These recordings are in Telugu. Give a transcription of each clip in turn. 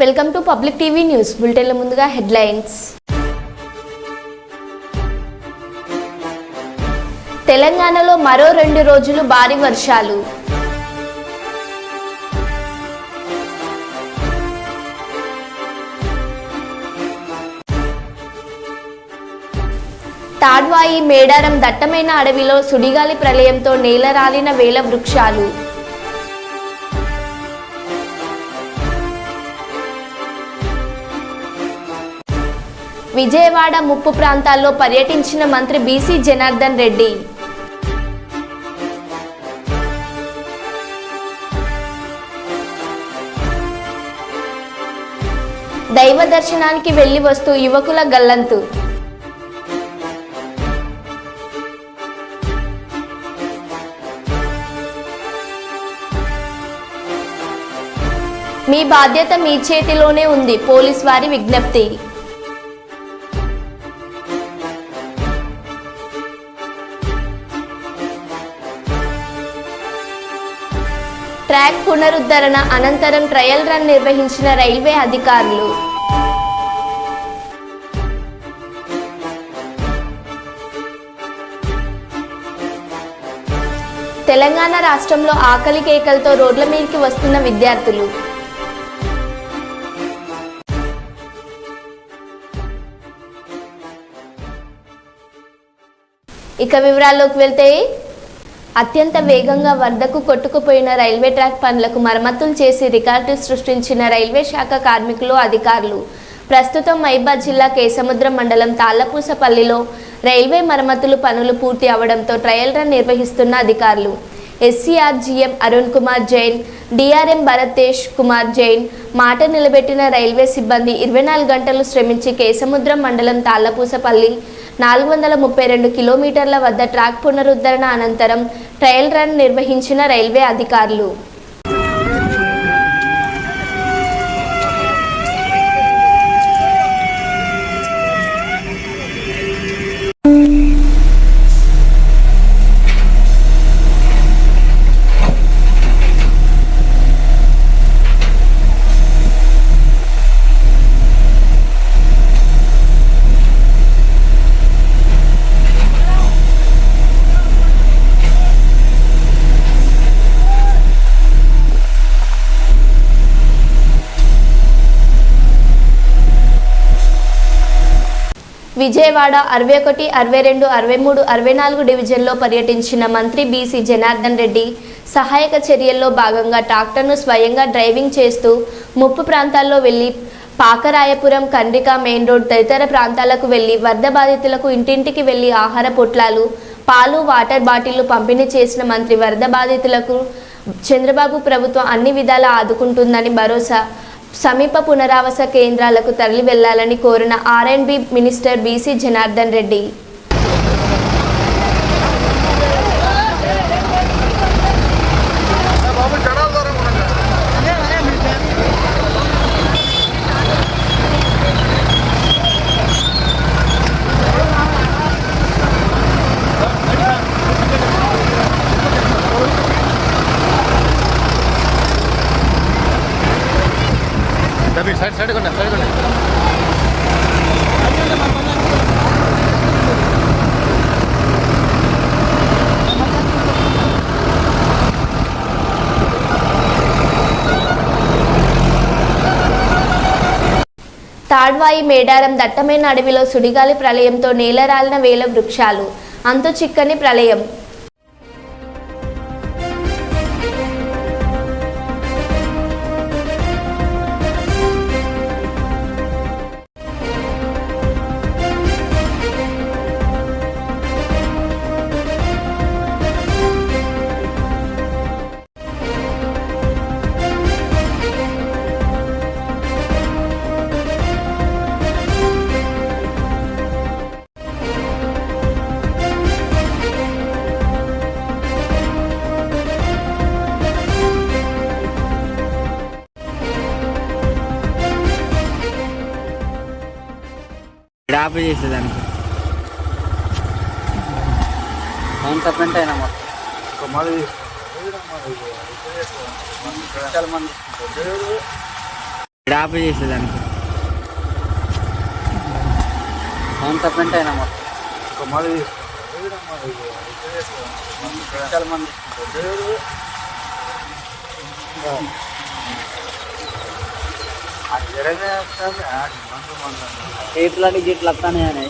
Welcome to public TV news బులెటిన్ల ముందుగా హెడ్లైన్స్. తెలంగాణలో మరో 2 రోజులు భారీ వర్షాలు. తాడ్వాయి మేడారం దట్టమైన అడవిలో సుడిగాలి ప్రళయంతో నేలరాలిన వేల వృక్షాలు. విజయవాడ ముప్పు ప్రాంతాల్లో పర్యటించిన మంత్రి బీసీ జనార్దన్ రెడ్డి. దైవ దర్శనానికి వెళ్లి వస్తూ యువకుల గల్లంతు. మీ బాధ్యత మీ చేతిలోనే ఉంది, పోలీస్ వారి విజ్ఞప్తి. ట్రాక్ పునరుద్ధరణ అనంతరం ట్రయల్ రన్ నిర్వహించిన రైల్వే అధికారులు. తెలంగాణ రాష్ట్రంలో ఆకలి కేకలతో రోడ్ల మీదకి వస్తున్న విద్యార్థులు. ఇక వివరాల్లోకి వెళ్తే, అత్యంత వేగంగా వరదకు కొట్టుకుపోయిన రైల్వే ట్రాక్ పనులకు మరమ్మతులు చేసి రికార్డు సృష్టించిన రైల్వే శాఖ కార్మికులు, అధికారులు. ప్రస్తుతం మహబూబాబాద్ జిల్లా కేసముద్రం మండలం తాళ్లపూసపల్లిలో రైల్వే మరమ్మతులు పనులు పూర్తి అవడంతో ట్రయల్ రన్ నిర్వహిస్తున్న అధికారులు. ఎస్సీఆర్జీఎం అరుణ్ కుమార్ జైన్, డిఆర్ఎం భరతేష్ కుమార్ జైన్ మాట నిలబెట్టిన రైల్వే సిబ్బంది 24 గంటలు శ్రమించి కేసముద్రం మండలం తాళ్లపూసపల్లి 432 కిలోమీటర్ల వద్ద ట్రాక్ పునరుద్ధరణ అనంతరం ట్రయల్ రన్ నిర్వహించిన రైల్వే అధికారులు. విజయవాడ 61, 62, 63, 64 డివిజన్లో పర్యటించిన మంత్రి బీసీ జనార్దన్ రెడ్డి సహాయక చర్యల్లో భాగంగా ట్రాక్టర్ను స్వయంగా డ్రైవింగ్ చేస్తూ ముప్పు ప్రాంతాల్లో వెళ్లి పాకరాయపురం, కండ్రిక మెయిన్ రోడ్ తదితర ప్రాంతాలకు వెళ్లి వరద బాధితులకు ఇంటింటికి వెళ్లి ఆహార పొట్లాలు, పాలు, వాటర్ బాటిళ్లు పంపిణీ చేసిన మంత్రి వరద బాధితులకు చంద్రబాబు ప్రభుత్వం అన్ని విధాలా ఆదుకుంటుందని భరోసా. సమీప పునరావాస కేంద్రాలకు తరలి వెళ్లాలని కోరిన ఆర్ఎండ్బి మినిస్టర్ బీసీ జనార్దన్ రెడ్డి. తాడ్వాయి మేడారం దట్టమైన అడవిలో సుడిగాలి ప్రళయంతో నేలరాలిన వేల వృక్షాలు. అంతు చిక్కని ప్రళయం. డ్రాప్ చేసేదానికి అంత పెంట్ అయినా మొత్తం డ్రాప్ చేసేదానికి అవును తప్పంటే అయినా మొత్తం మరి చాలా మంది చేతులని గిట్లు వస్తానే అని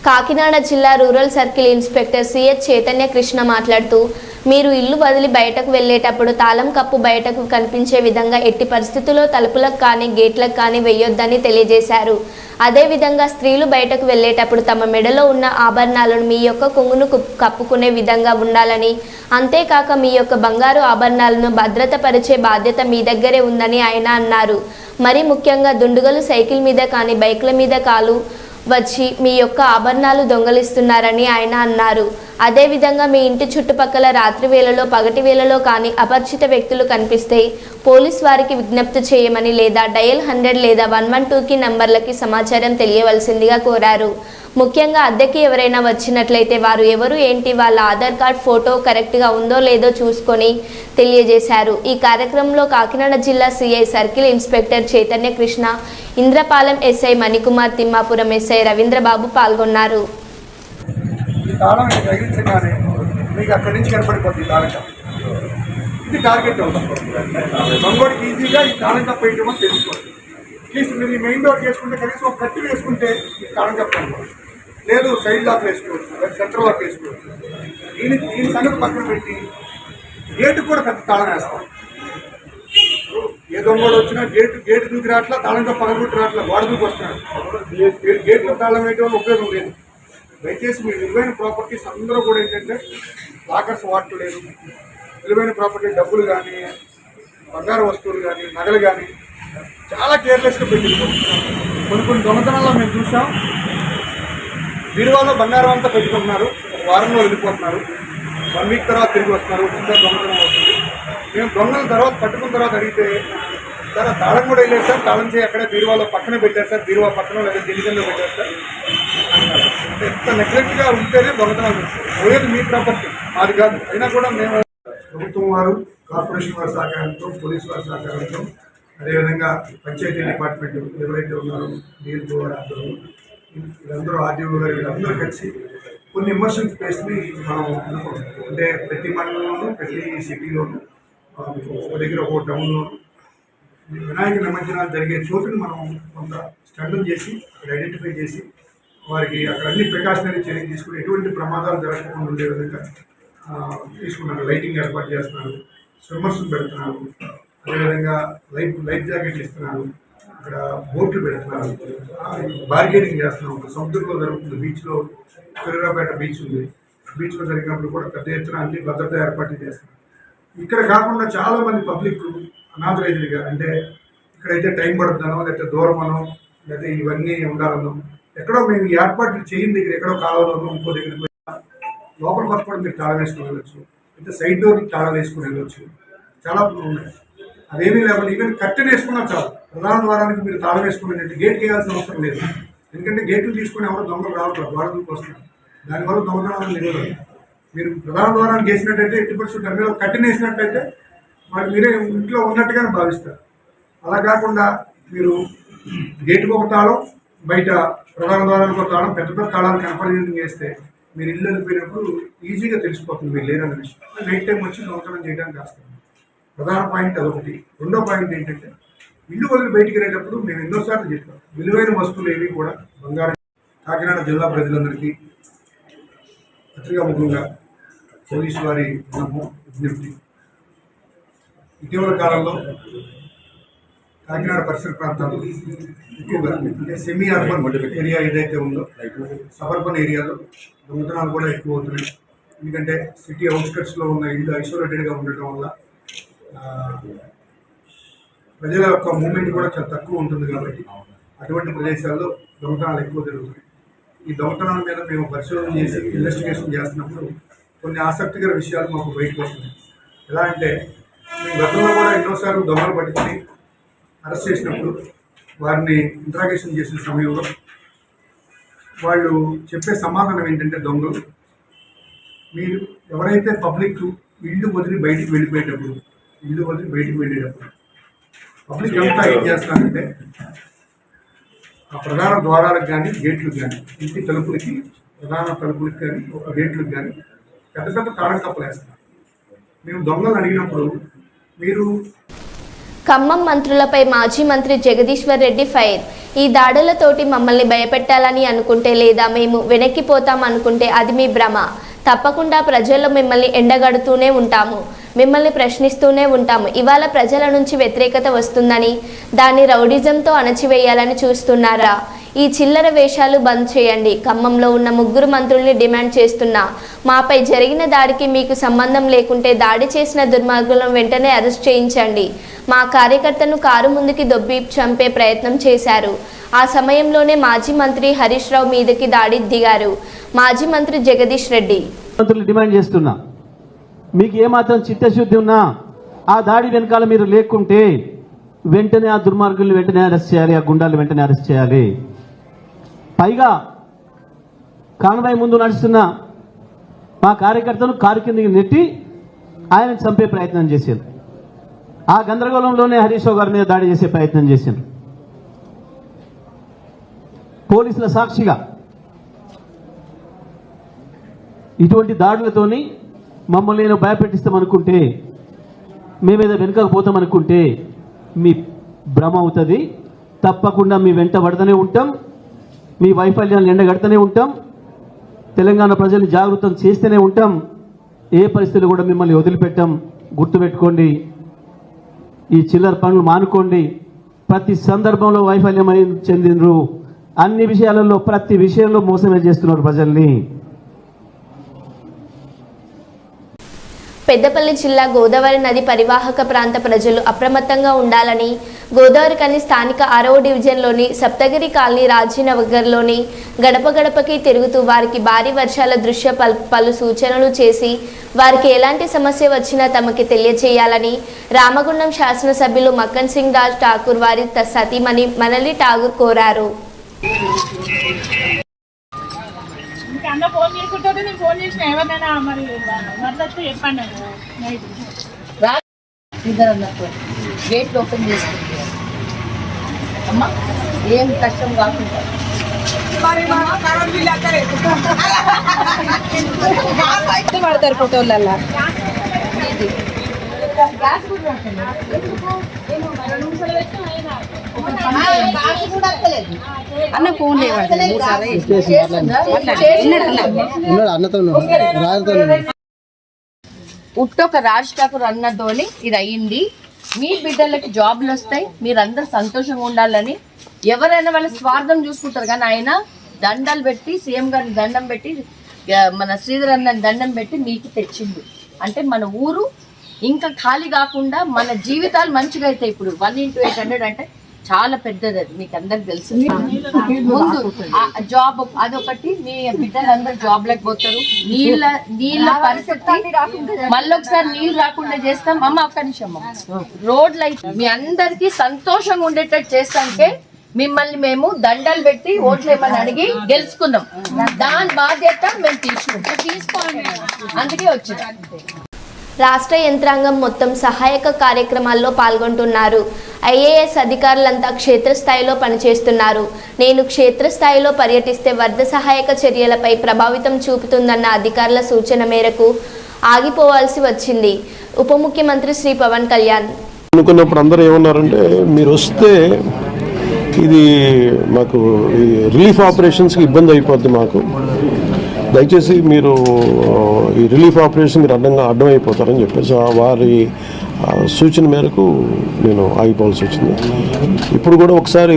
కాకినాడ జిల్లా rural circle inspector CH Chaitanya Krishna మాట్లాడుతూ మీరు ఇల్లు వదిలి బయటకు వెళ్ళేటప్పుడు తాళం కప్పు బయటకు కనిపించే విధంగా ఎట్టి పరిస్థితుల్లో తలుపులకు కానీ గేట్లకు కానీ వేయొద్దని తెలియజేశారు. అదేవిధంగా స్త్రీలు బయటకు వెళ్ళేటప్పుడు తమ మెడలో ఉన్న ఆభరణాలను మీ యొక్క కొంగును కప్పుకునే విధంగా ఉండాలని, అంతేకాక మీ యొక్క బంగారు ఆభరణాలను భద్రతపరిచే బాధ్యత మీ దగ్గరే ఉందని ఆయన అన్నారు. మరి ముఖ్యంగా దుండుగలు సైకిల్ మీద కానీ బైక్ల మీద కాలు వచ్చి మీ యొక్క ఆభరణాలు దొంగలిస్తున్నారని ఆయన అన్నారు. అదేవిధంగా మీ ఇంటి చుట్టుపక్కల రాత్రి వేళలో పగటి వేళలో కానీ అపరిచిత వ్యక్తులు కనిపిస్తే పోలీస్ వారికి విజ్ఞప్తి చేయమని లేదా డయల్ 100 లేదా 112కి నంబర్లకి సమాచారం తెలియవలసిందిగా కోరారు. ముఖ్యంగా అద్దెకి ఎవరైనా వచ్చినట్లయితే వారు ఎవరు ఏంటి, వాళ్ళ ఆధార్ కార్డ్ ఫోటో కరెక్ట్గా ఉందో లేదో చూసుకొని తెలియజేశారు. ఈ కార్యక్రమంలో కాకినాడ జిల్లా CI circle inspector Chaitanya Krishna, Indrapalem SI Manikumar, Timmapuram SI Ravindrababu పాల్గొన్నారు. తాళం తగిలించగానే మీకు అక్కడి నుంచి కనపడిపోతుంది తాళం కప్పు. ఇది టార్గెట్ అవుతుంది. దొంగోడికి ఈజీగా ఈ తాళం కప్పు వేయటం అని తెలుసుకోండి. ప్లీజ్ మీరు ఈ మెయిన్ డోర్ వేసుకుంటే కనీసం ఒక కత్తి వేసుకుంటే ఈ తాళం కప్పు అనుకోండి. లేదు సైడ్ లాక్ వేసుకోవచ్చు, సెంటర్ లాక్ వేసుకోవచ్చు. దీని సంగతి పక్కన పెట్టి గేటుకు కూడా పెద్ద తాళం వేస్తాం. ఏ దొంగోడు వచ్చినా గేటు దూకి రాట్లా, తాళం కప్పు పగలగొట్టి రాట్లా, గోడ దూకి వస్తున్నాడు. గేట్లో తాళం వేయడం వల్ల ఉపయోగం లేదు. దయచేసి మీ విలువైన ప్రాపర్టీస్ అందరూ కూడా ఏంటంటే లాకర్స్ వాడలేదు. విలువైన ప్రాపర్టీ డబ్బులు కానీ బంగారు వస్తువులు కానీ నగలు కానీ చాలా కేర్లెస్గా పెట్టుకుంటాం. కొన్ని దొంగతనాల్లో మేము చూసాం. బీరువాలో బంగారం అంతా పెట్టుకుంటున్నారు, వారంలో వెళ్ళిపోతున్నారు, 1 వీక్ తర్వాత తిరిగి వస్తున్నారు, వచ్చిన దొంగతనం అవుతుంది. మేము దొంగల తర్వాత పట్టుకున్న తర్వాత అడిగితే సార్ తాళం కూడా వెళ్ళారు సార్, తాళం చేయి అక్కడే బీరువాలో పక్కనే పెట్టారు సార్, బీరువా పక్కన లేదా దిల్లీలో పెట్టారు సార్ అంటున్నారు. అంటే ఎంత నెగ్లెక్ట్గా ఉంటేనే దొంగతనాలు పోయేది మీ ప్రాపర్టీ, అది కాదు. అయినా కూడా మేము ప్రభుత్వం వారు, కార్పొరేషన్ వారి సహకారంతో, పోలీసు వారి సహకారంతో, అదేవిధంగా పంచాయతీ డిపార్ట్మెంట్ ఎవరైతే ఉన్నారో డిఎల్ఓ వారి ఆధ్వర్యంలో వీళ్ళందరూ ఆర్డీఓ గారు వీళ్ళందరూ కలిసి కొన్ని ఇమర్షన్ స్పేస్ని మనం అనుకుంటాం. అంటే ప్రతి మండలంలోనూ ప్రతి సిటీలోనూ ఒక దగ్గర ఒక టౌన్లోనూ వినాయక నిమజ్జనాలు జరిగే చోటుని మనం కొంత స్టండన్ చేసి అక్కడ ఐడెంటిఫై చేసి వారికి అక్కడ అన్ని ప్రికాషనరీ చర్యలు తీసుకుని ఎటువంటి ప్రమాదాలు జరగకుండా ఉండే విధంగా తీసుకున్నారు. లైటింగ్ ఏర్పాటు చేస్తున్నారు, స్విమ్మర్స్ పెడుతున్నారు, అదేవిధంగా లైఫ్ జాకెట్లు ఇస్తున్నారు, అక్కడ బోట్లు పెడుతున్నారు, బార్గెనింగ్ చేస్తున్నాం. సముద్రంలో జరుగుతుంది, బీచ్లో సూర్యాపేట బీచ్ ఉంది, బీచ్లో జరిగినప్పుడు కూడా పెద్ద ఎత్తున అన్ని భద్రత ఏర్పాట్లు చేస్తున్నారు. ఇక్కడ కాకుండా చాలామంది పబ్లిక్ అనాథరైజ్డ్గా, అంటే ఇక్కడైతే టైం పడుతుందనో లేకపోతే దూరం అనో లేకపోతే ఇవన్నీ ఉండాలనో ఎక్కడో మేము ఈ ఏర్పాట్లు చేయని దగ్గర ఎక్కడో కావాలనో ఇంకో దగ్గరికి లోపల పక్క కూడా మీరు తాళం వేసుకుని వెళ్ళొచ్చు, అయితే సైడ్ డోర్ తాళం వేసుకుని వెళ్ళొచ్చు, చాలా ఉన్నాయి. అదేమీ లేకపోతే ఈవెన్ కట్టెన్ వేసుకున్నా చాలు. ప్రధాన ద్వారానికి మీరు తాళం వేసుకునేటట్టు గేట్ వేయాల్సిన అవసరం లేదు. ఎందుకంటే గేట్లు తీసుకుని ఎవరో దొంగలు రావట్లేదు, గోడ దూకి వస్తున్నారు. దానివల్ల దొంగతనాలు నిలవదు. మీరు ప్రధాన ద్వారానికి వేసినట్టయితే 80% దాని మీద కట్టెన్ వేసినట్టయితే మరి మీరే ఇంట్లో ఉన్నట్టుగానే భావిస్తారు. అలా కాకుండా మీరు గేటుకు ఒక తాళం, బయట ప్రధాన ద్వారానికి ఒక తాళం, పెద్ద పెద్ద తాళాలు కనపడేది వేస్తే మీరు ఇల్లు వెళ్ళిపోయినప్పుడు ఈజీగా తెలిసిపోతుంది మీరు లేరన్న విషయం. నైట్ టైం వచ్చి దొంగతనం చేయడానికి వస్తుంది. ప్రధాన పాయింట్ అదొకటి. రెండో పాయింట్ ఏంటంటే ఇల్లు వదిలి బయటికి వెళ్ళేటప్పుడు మేము ఎన్నోసార్లు చెప్పాం, విలువైన వస్తువులు ఏవి కూడా బంగారం. కాకినాడ జిల్లా ప్రజలందరికీ పత్రికాముఖంగా పోలీసు వారి విజ్ఞప్తి, ఇటీవల కాలంలో కాకినాడ పరిసర ప్రాంతాల్లో ఎక్కువగా అంటే సెమీ అర్బన్ ఏరియా ఏదైతే ఉందో సబర్బన్ ఏరియాలో దొంగతనాలు కూడా ఎక్కువ అవుతున్నాయి. ఎందుకంటే సిటీ అవుట్స్కట్స్లో ఉన్న ఇల్లు ఐసోలేటెడ్గా ఉండటం వల్ల ప్రజల యొక్క మూమెంట్ కూడా చాలా తక్కువ ఉంటుంది. కాబట్టి అటువంటి ప్రదేశాల్లో దొంగతనాలు ఎక్కువ జరుగుతాయి. ఈ దొంగతనాల మీద మేము పరిశోధన చేసి ఇన్వెస్టిగేషన్ చేస్తున్నప్పుడు కొన్ని ఆసక్తికర విషయాలు మాకు బయటకు వస్తున్నాయి. ఎలా అంటే మేము గతంలో కూడా ఎన్నోసార్లు దొంగలు పట్టుకుని అరెస్ట్ చేసినప్పుడు వారిని ఇంట్రాగేషన్ చేసిన సమయంలో వాళ్ళు చెప్పే సమాధానం ఏంటంటే, దొంగలు మీరు ఎవరైతే పబ్లిక్ ఇల్లు వదిలి బయటికి వెళ్ళేటప్పుడు పబ్లిక్ అంతా ఏం చేస్తారంటే ఆ ప్రధాన ద్వారాలకు కానీ గేట్లకు కానీ ఇంటి తలుపులకి ప్రధాన తలుపులకి కానీ ఒక గేట్లకు కానీ పెద్ద పెద్ద తాళం కప్పలు వేస్తారు. మేము దొంగలు అడిగినప్పుడు మీరు ఖమ్మం మంత్రులపై మాజీ మంత్రి జగదీశ్వర్ రెడ్డి ఫైర్. ఈ దాడులతోటి మమ్మల్ని భయపెట్టాలని అనుకుంటే లేదా మేము వెనక్కిపోతాం అనుకుంటే అది మీ భ్రమ. తప్పకుండా ప్రజల్లో మిమ్మల్ని ఎండగడుతూనే ఉంటాము, మిమ్మల్ని ప్రశ్నిస్తూనే ఉంటాము. ఇవాళ ప్రజల నుంచి వ్యతిరేకత వస్తుందని దాన్ని రౌడిజంతో అణచివేయాలని చూస్తున్నారా? ఈ చిల్లర వేషాలు బంద్ చేయండి. ఖమ్మంలో ఉన్న 3 మంత్రుల్ని డిమాండ్ చేస్తున్నా. మాపై జరిగిన దాడికి మీకు సంబంధం లేకుంటే దాడి చేసిన దుర్మార్గులను వెంటనే అరెస్ట్ చేయించండి. మా కార్యకర్తను కారు ముందుకి దొబ్బి చంపే ప్రయత్నం చేశారు. ఆ సమయంలోనే మాజీ మంత్రి హరీష్ రావు మీదకి దాడి దిగారు. మాజీ మంత్రి జగదీష్ రెడ్డి మంత్రులు డిమాండ్ చేస్తున్నా, మీకు ఏమాత్రం చిత్తశుద్ధి ఉన్నా ఆ దాడి వెనకాల మీరు లేకుంటే వెంటనే ఆ దుర్మార్గుల్ని వెంటనే అరెస్ట్ చేయాలి, ఆ గుండాలు వెంటనే అరెస్ట్ చేయాలి. పైగా కాన్వాయ్ ముందు నడుస్తున్న మా కార్యకర్తను కారు కిందకి నెట్టి ఆయన చంపే ప్రయత్నం చేశారు. ఆ గందరగోళంలోనే హరీష్ రావు గారి మీద దాడి చేసే ప్రయత్నం చేశారు. పోలీసుల సాక్షిగా ఇటువంటి దాడులతోని మమ్మల్ని నేను భయపెట్టిస్తామనుకుంటే, మేమేదో వెనుకపోతామనుకుంటే మీ భ్రమ అవుతుంది. తప్పకుండా మీ వెంట పడుతూనే ఉంటాం, మీ వైఫల్యాలను ఎండగడుతూనే ఉంటాం, తెలంగాణ ప్రజల్ని జాగృతం చేస్తూనే ఉంటాం. ఏ పరిస్థితులు కూడా మిమ్మల్ని వదిలిపెట్టాం. గుర్తుపెట్టుకోండి, ఈ చిల్లర పనులు మానుకోండి. ప్రతి సందర్భంలో వైఫల్యం చెందినరు, అన్ని విషయాలలో ప్రతి విషయంలో మోసమే చేస్తున్నారు ప్రజల్ని. పెద్దపల్లి జిల్లా గోదావరి నది పరివాహక ప్రాంత ప్రజలు అప్రమత్తంగా ఉండాలని గోదావరి కని స్థానిక 6వ డివిజన్లోని సప్తగిరి కాలనీ రాజీనగర్లోని గడప గడపకి తిరుగుతూ వారికి భారీ వర్షాల దృష్ట్యా పలు సూచనలు చేసి వారికి ఎలాంటి సమస్య వచ్చినా తమకి తెలియచేయాలని రామగుండం శాసనసభ్యులు మక్కన్ సింగ్ రాజ్ ఠాకూర్ వారి సతీమణి మనలి ఠాకూర్ కోరారు. అన్న ఫోన్ చేసుకుంటే నేను ఫోన్ చేసిన ఎవరినైనా మరి వరదొస్తే చెప్పండి. ఇద్దరు అన్నట్టు గేట్ ఓపెన్ చేసుకుంటే అమ్మా ఏం కష్టం కాకుండా పడతారు ఫోటోలల్లా. అన్న ఫోన్ ఉట్టొక రాజ్ ఠాకూర్ అన్నతోని ఇది అయ్యింది. మీ బిడ్డలకి జాబ్లు వస్తాయి, మీరందరూ సంతోషంగా ఉండాలని ఎవరైనా వాళ్ళ స్వార్థం చూసుకుంటారు. కానీ ఆయన దండాలు పెట్టి సీఎం గారిని దండం పెట్టి మన శ్రీధర్ అన్న దండం పెట్టి మీకు తెచ్చిండు. అంటే మన ఊరు ఇంకా ఖాళీ కాకుండా మన జీవితాలు మంచిగా అవుతాయి. ఇప్పుడు 1x800 అంటే చాలా పెద్దది, అది మీకు అందరికి తెలుసు. ముందు జాబ్ అదొకటి, మీ బిడ్డలందరూ జాబ్ లేకపోతారు. నీళ్ళ పరిస్థితి మళ్ళొకసారి నీళ్ళు రాకుండా చేస్తాం. అమ్మ ఒక్క నిమిషం, రోడ్లు అయితే మీ అందరికి సంతోషంగా ఉండేటట్టు చేస్తాంటే మిమ్మల్ని మేము దండాలు పెట్టి ఓట్లు ఏమని అడిగి గెలుచుకున్నాం. దాని బాధ్యత మేము తీసుకోండి, అందుకే వచ్చింది. రాష్ట్ర యంత్రాంగం మొత్తం సహాయక కార్యక్రమాల్లో పాల్గొంటున్నారు. ఐఏఎస్ అధికారులంతా క్షేత్రస్థాయిలో పనిచేస్తున్నారు. నేను క్షేత్రస్థాయిలో పర్యటిస్తే వరద సహాయక చర్యలపై ప్రభావితం చూపుతుందన్న అధికారుల సూచన మేరకు ఆగిపోవాల్సి వచ్చింది. ఉప ముఖ్యమంత్రి శ్రీ పవన్ కళ్యాణ్ అనుకున్నప్పుడు అందరూ ఏమన్నారంటే, మీరు వస్తే ఇది మాకు ఈ రిలీఫ్ ఆపరేషన్స్కి ఇబ్బంది అయిపోద్ది, మాకు దయచేసి మీరు ఈ రిలీఫ్ ఆపరేషన్ మీరు అడ్డం అయిపోతారని చెప్పేసి వారి సూచన మేరకు నేను ఆగిపోవాల్సి వచ్చింది. ఇప్పుడు కూడా ఒకసారి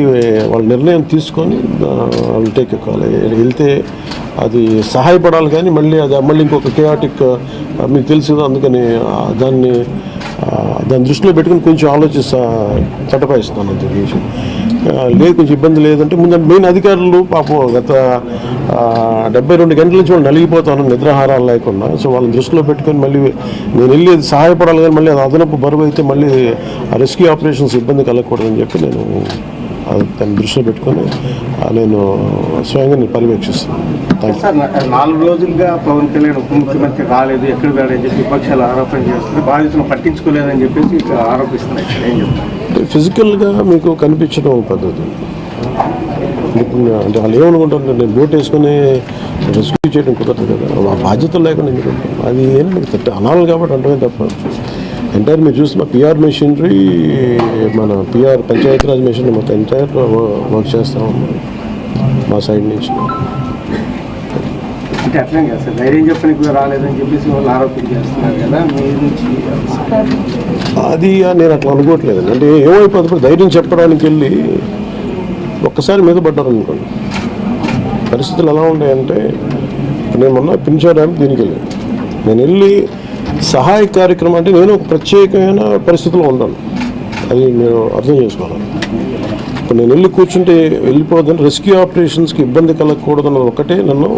వాళ్ళ నిర్ణయం తీసుకొని వాళ్ళు టేక్ ఎక్కాలి. వెళ్తే అది సహాయపడాలి, కానీ మళ్ళీ ఇంకొక కేయాటిక్ మీకు తెలుసు. అందుకని దాన్ని దృష్టిలో పెట్టుకుని కొంచెం చట్టపాయిస్తాను అంత విషయం లేదు. కొంచెం ఇబ్బంది లేదంటే ముందు మెయిన్ అధికారులు పాపం గత 72 గంటల నుంచి వాళ్ళు నలిగిపోతాను నిద్రాహారాలు లేకుండా. సో వాళ్ళని దృష్టిలో పెట్టుకొని మళ్ళీ నేను వెళ్ళి సహాయపడాలి, కానీ మళ్ళీ అది అదనపు బరువు అయితే మళ్ళీ రెస్క్యూ ఆపరేషన్స్ ఇబ్బంది కలగకూడదని చెప్పి నేను దాన్ని దృష్టిలో పెట్టుకొని నేను స్వయంగా నేను పర్యవేక్షిస్తున్నాను. 4 రోజులుగా పవన్ కళ్యాణ్ ఉప ముఖ్యమంత్రి రాలేదు, ఎక్కడ వెళ్ళని చెప్పి విపక్షాలు ఆరోపణ చేస్తుంది, బాధితులను పట్టించుకోలేదని చెప్పేసి ఆరోపిస్తున్నాయి. ఏం చెప్తారు? ఫిజికల్గా మీకు కనిపించడం పద్ధతి అంటే వాళ్ళు ఏమనుకుంటారు, నేను బోట్ వేసుకొని రెస్క్యూ చేయడం కుదరదు కదా, ఆ బాధ్యతలు లేకుండా ఎందుకంటే అది ఏంటంటే అనాలి కాబట్టి అంటే తప్ప ఎంటైర్ మీరు చూస్తున్న పిఆర్ మెషినరీ, మన పిఆర్ పంచాయతీరాజ్ మెషినరీ మొత్తం ఎంటైర్ వర్క్ చేస్తాము మా సైడ్ నుంచి. అంటే అట్లా కదా సార్, ధైర్యం చెప్పని కూడా రాలేదని చెప్పేసి వాళ్ళు ఆరోపణ చేస్తున్నారు కదా మీ నుంచి. అది నేను అట్లా అనుకోవట్లేదండి. అంటే ఏమైపోతుంది, ధైర్యం చెప్పడానికి వెళ్ళి ఒక్కసారి మీద పడ్డారు అనుకోండి. పరిస్థితులు ఎలా ఉన్నాయంటే, నేను మొన్న పింఛన్ ర్యాంప్ దీనికి వెళ్ళాను. నేను వెళ్ళి సహాయ కార్యక్రమం అంటే నేను ఒక ప్రత్యేకమైన పరిస్థితిలో ఉన్నాను, అది నేను అర్థం చేసుకోవాలి. ఇప్పుడు నేను వెళ్ళి కూర్చుంటే వెళ్ళిపోదని రెస్క్యూ ఆపరేషన్స్కి ఇబ్బంది కలగకూడదన్నది ఒకటే నన్ను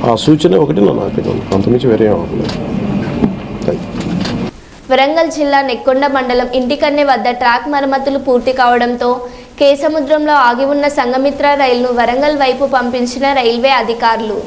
ఆ సూచన ఒకటి నన్ను ఆపేదాను, అంతమించి వేరే అవ్వలేదు. వరంగల్ జిల్లా నెక్కొండ మండలం ఇంటికన్నె వద్ద ట్రాక్ మరమ్మతులు పూర్తి కావడంతో కేసముద్రంలో ఆగి ఉన్న సంఘమిత్ర రైలును వరంగల్ వైపు పంపించిన రైల్వే అధికారులు.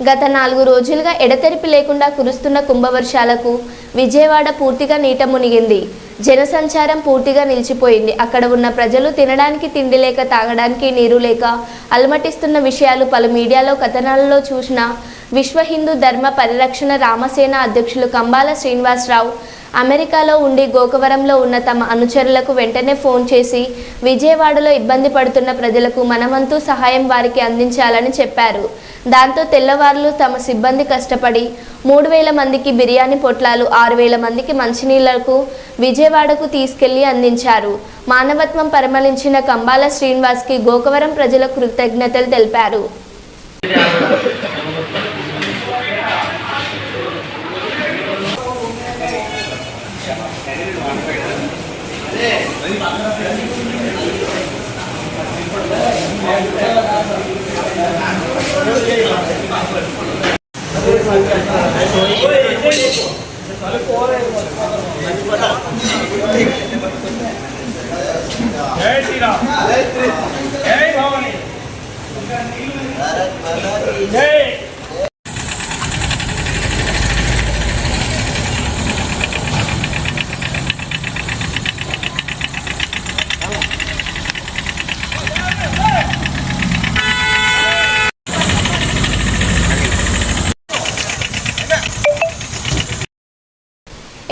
గత 4 రోజులుగా ఎడతెరిపి లేకుండా కురుస్తున్న కుంభవర్షాలకు విజయవాడ పూర్తిగా నీట మునిగింది. జనసంచారం పూర్తిగా నిలిచిపోయింది. అక్కడ ఉన్న ప్రజలు తినడానికి తిండి లేక, తాగడానికి నీరు లేక అలమటిస్తున్న విషయాలు పలు మీడియాలో కథనాలలో చూసిన విశ్వ హిందూ ధర్మ పరిరక్షణ రామసేన అధ్యక్షులు కంబాల శ్రీనివాసరావు అమెరికాలో ఉండి గోకవరంలో ఉన్న తమ అనుచరులకు వెంటనే ఫోన్ చేసి విజయవాడలో ఇబ్బంది పడుతున్న ప్రజలకు మనవంతు సహాయం వారికి అందించాలని చెప్పారు. దాంతో తెల్లవారులు తమ సిబ్బంది కష్టపడి 3000 మందికి బిర్యానీ పొట్లాలు, 6000 మందికి మంచినీళ్లకు విజయవాడకు తీసుకెళ్లి అందించారు. మానవత్వం పరిమళించిన కంబాల శ్రీనివాస్కి గోకవరం ప్రజల కృతజ్ఞతలు తెలిపారు.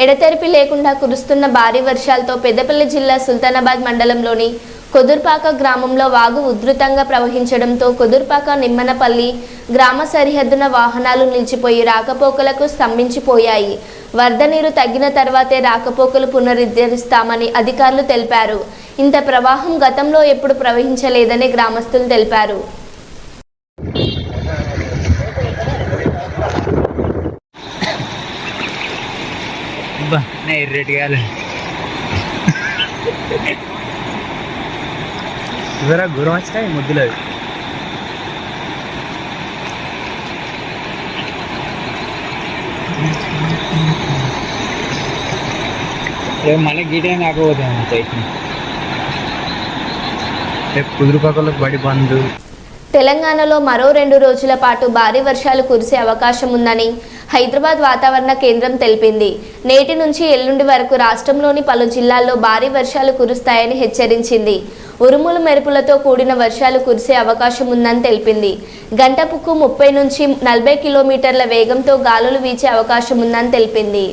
ఎడతెరిపి లేకుండా కురుస్తున్న భారీ వర్షాలతో పెద్దపల్లి జిల్లా సుల్తానాబాద్ మండలంలోని కొదుర్పాక గ్రామంలో వాగు ఉధృతంగా ప్రవహించడంతో కొదుర్పాక నిమ్మనపల్లి గ్రామ సరిహద్దున వాహనాలు నిలిచిపోయి రాకపోకలకు స్తంభించిపోయాయి. వరద నీరు తగ్గిన తర్వాతే రాకపోకలు పునరుద్ధరిస్తామని అధికారులు తెలిపారు. ఇంత ప్రవాహం గతంలో ఎప్పుడు ప్రవహించలేదని గ్రామస్తులు తెలిపారు. जरा गुरवाच काय मुद्दला मला गिटे आगोते కుదురుపాకలో బడి బంద్. తెలంగాణలో మరో 2 రోజుల పాటు భారీ వర్షాలు కురిసే అవకాశం ఉందని హైదరాబాద్ వాతావరణ కేంద్రం తెలిపింది. నేటి నుంచి ఎల్లుండి వరకు రాష్ట్రంలోని పలు జిల్లాల్లో భారీ వర్షాలు కురుస్తాయని హెచ్చరించింది. ఉరుములు మెరుపులతో కూడిన వర్షాలు కురిసే అవకాశం ఉందని తెలిపింది. గంటకు 30 నుంచి 40 కిలోమీటర్ల వేగంతో గాలులు వీచే అవకాశం ఉందని తెలిపింది.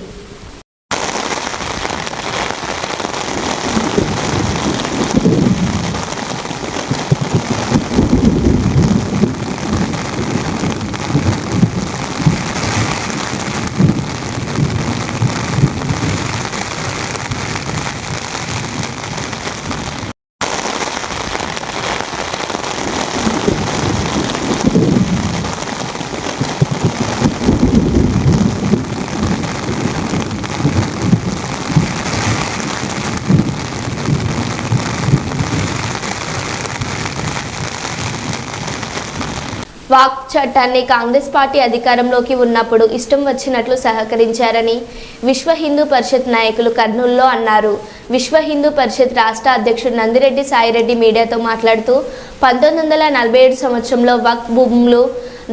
వాక్ చట్టాన్ని కాంగ్రెస్ పార్టీ అధికారంలోకి ఉన్నప్పుడు ఇష్టం వచ్చినట్లు సహకరించారని విశ్వ హిందూ పరిషత్ నాయకులు కర్నూలులో అన్నారు. విశ్వ హిందూ పరిషత్ రాష్ట్ర అధ్యక్షుడు నందిరెడ్డి సాయిరెడ్డి మీడియాతో మాట్లాడుతూ 1947 సంవత్సరంలో వక్ఫ్ భూములు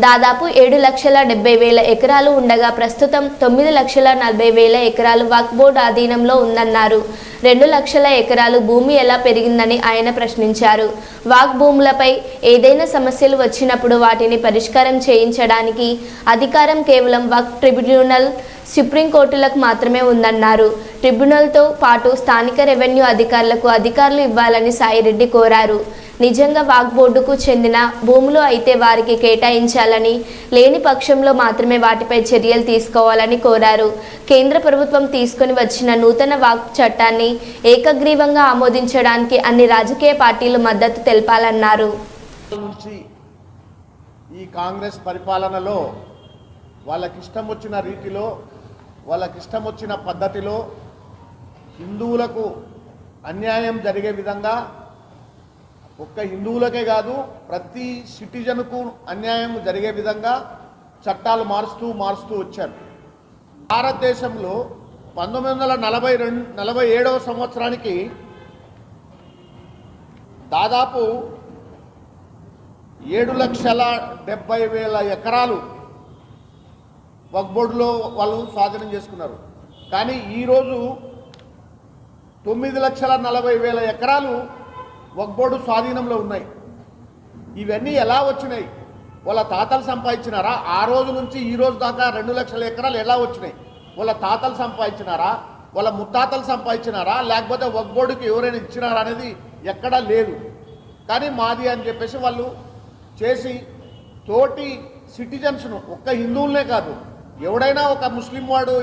దాదాపు 7,70,000 ఎకరాలు ఉండగా ప్రస్తుతం 9,40,000 ఎకరాలు వక్ఫ్ బోర్డు ఆధీనంలో ఉందన్నారు. 2 లక్షల ఎకరాలు భూమి ఎలా పెరిగిందని ఆయన ప్రశ్నించారు. వాక్ భూములపై ఏదైనా సమస్యలు వచ్చినప్పుడు వాటిని పరిష్కారం చేయించడానికి అధికారం కేవలం వక్ఫ్ ట్రిబ్యునల్, సుప్రీంకోర్టులకు మాత్రమే ఉందన్నారు. ట్రిబ్యునల్తో పాటు స్థానిక రెవెన్యూ అధికారులకు అధికారులు ఇవ్వాలని సాయిరెడ్డి కోరారు. నిజంగా వాక్ బోర్డుకు చెందిన భూములు అయితే వారికి కేటాయించాలని, లేని పక్షంలో మాత్రమే వాటిపై చర్యలు తీసుకోవాలని కోరారు. కేంద్ర ప్రభుత్వం తీసుకొని వచ్చిన నూతన వాక్ చట్టాన్ని ఏకగ్రీవంగా ఆమోదించడానికి అన్ని రాజకీయ పార్టీలు మద్దతు తెలపాలన్నారు. ఈ కాంగ్రెస్ పరిపాలనలో వాళ్ళకిష్టం వచ్చిన రీతిలో, వాళ్ళకిష్టం వచ్చిన పద్ధతిలో హిందువులకు అన్యాయం జరిగే విధంగా, ఒక్క హిందువులకే కాదు ప్రతి సిటిజన్కు అన్యాయం జరిగే విధంగా చట్టాలు మారుస్తూ వచ్చారు. భారతదేశంలో 1947వ సంవత్సరానికి దాదాపు 7,70,000 ఎకరాలు వక్ఫ్ బోర్డులో వాళ్ళు స్వాధీనం చేసుకున్నారు. కానీ ఈరోజు 9,40,000 ఎకరాలు వక్ఫ్ బోర్డు స్వాధీనంలో ఉన్నాయి. ఇవన్నీ ఎలా వచ్చినాయి? వాళ్ళ తాతలు సంపాదించినారా? ఆ రోజు నుంచి ఈ రోజు దాకా 2 లక్షల ఎకరాలు ఎలా వచ్చినాయి? వాళ్ళ తాతలు సంపాదించినారా? వాళ్ళ ముత్తాతలు సంపాదించినారా? లేకపోతే వక్ఫ్ బోర్డుకి ఎవరైనా ఇచ్చినారా అనేది ఎక్కడా లేదు. కానీ మాది అని చెప్పేసి వాళ్ళు చేసి తోటి సిటిజన్స్ను, ఒక్క హిందువులనే కాదు, ఎవడైనా ఒక ముస్లిం వాడు,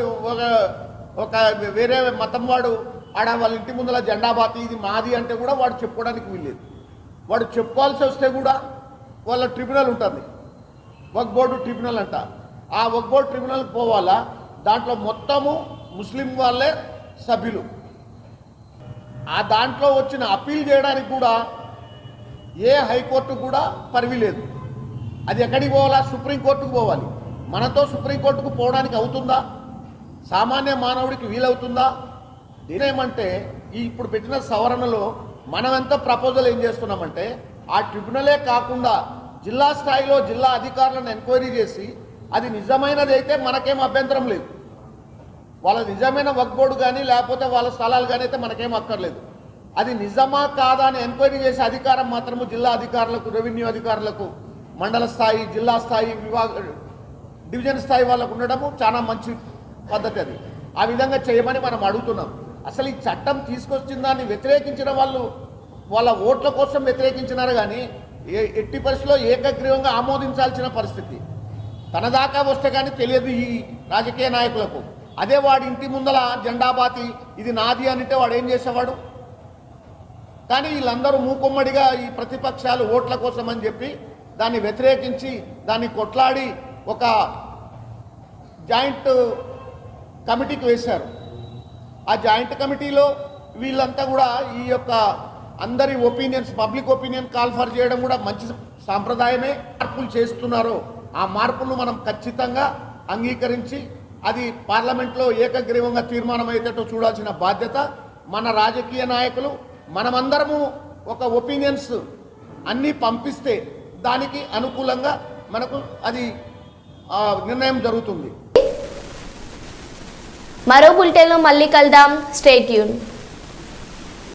ఒక వేరే మతం వాడు ఆడ వాళ్ళ ఇంటి ముందర జెండా బాతి ఇది మాది అంటే కూడా వాడు చెప్పుకోవడానికి వీల్లేదు. వాడు చెప్పుకోవాల్సి వస్తే కూడా వాళ్ళ ట్రిబ్యునల్ ఉంటుంది, వక్ఫ్ బోర్డు ట్రిబ్యునల్ అంట. ఆ వక్ఫ్ బోర్డు ట్రిబ్యునల్కి పోవాలా, దాంట్లో మొత్తము ముస్లిం వాళ్ళే సభ్యులు. ఆ దాంట్లో వచ్చిన అప్పీల్ చేయడానికి కూడా ఏ హైకోర్టు కూడా పరివి లేదు. అది ఎక్కడికి పోవాలా? సుప్రీంకోర్టుకు పోవాలి. మనతో సుప్రీంకోర్టుకు పోవడానికి అవుతుందా? సామాన్య మానవుడికి వీలవుతుందా? దీనేమంటే ఈ ఇప్పుడు పెట్టిన సవరణలో మనం ఎంత ప్రపోజల్ ఏం చేస్తున్నామంటే ఆ ట్రిబ్యునలే కాకుండా జిల్లా స్థాయిలో జిల్లా అధికారులను ఎంక్వైరీ చేసి అది నిజమైనది అయితే మనకేం అభ్యంతరం లేదు. వాళ్ళ నిజమైన వక్ఫ్ బోర్డు కానీ లేకపోతే వాళ్ళ స్థలాలు కానీ అయితే మనకేం అక్కర్లేదు. అది నిజమా కాదా అని ఎంక్వైరీ చేసే అధికారం మాత్రము జిల్లా అధికారులకు, రెవెన్యూ అధికారులకు, మండల స్థాయి, జిల్లా స్థాయి, డివిజన్ స్థాయి వాళ్ళకు ఉండడము చాలా మంచి పద్ధతి. అది ఆ విధంగా చేయమని మనం అడుగుతున్నాం. అసలు ఈ చట్టం తీసుకొచ్చిన దాన్ని వ్యతిరేకించిన వాళ్ళు వాళ్ళ ఓట్ల కోసం వ్యతిరేకించినారు కానీ ఎట్టి పరిస్థితిలో ఏకగ్రీవంగా ఆమోదించాల్సిన పరిస్థితి. తన దాకా వస్తే కానీ తెలియదు ఈ రాజకీయ నాయకులకు. అదే వాడి ఇంటి ముందల జెండా బాతి ఇది నాది అంటే వాడు ఏం చేసేవాడు? కానీ వీళ్ళందరూ మూకుమ్మడిగా ఈ ప్రతిపక్షాలు ఓట్ల కోసం అని చెప్పి దాన్ని వ్యతిరేకించి దాన్ని కొట్లాడి ఒక జాయింట్ కమిటీకి వేశారు. ఆ జాయింట్ కమిటీలో వీళ్ళంతా కూడా ఈ యొక్క అందరి ఒపీనియన్స్, పబ్లిక్ ఒపీనియన్ కాల్ఫర్ చేయడం కూడా మంచి సాంప్రదాయమే. మార్పులు చేస్తున్నారో ఆ మార్పులను మనం ఖచ్చితంగా అంగీకరించి అది పార్లమెంట్లో ఏకగ్రీవంగా తీర్మానం అయ్యేటట్టు చూడాల్సిన బాధ్యత మన రాజకీయ నాయకులు. మనమందరము ఒక ఒపీనియన్స్ అన్నీ పంపిస్తే దానికి అనుకూలంగా మనకు అది నిర్ణయం జరుగుతుంది. మరో బులెటిన్లో మళ్ళీ కలుద్దాం. Stay tune.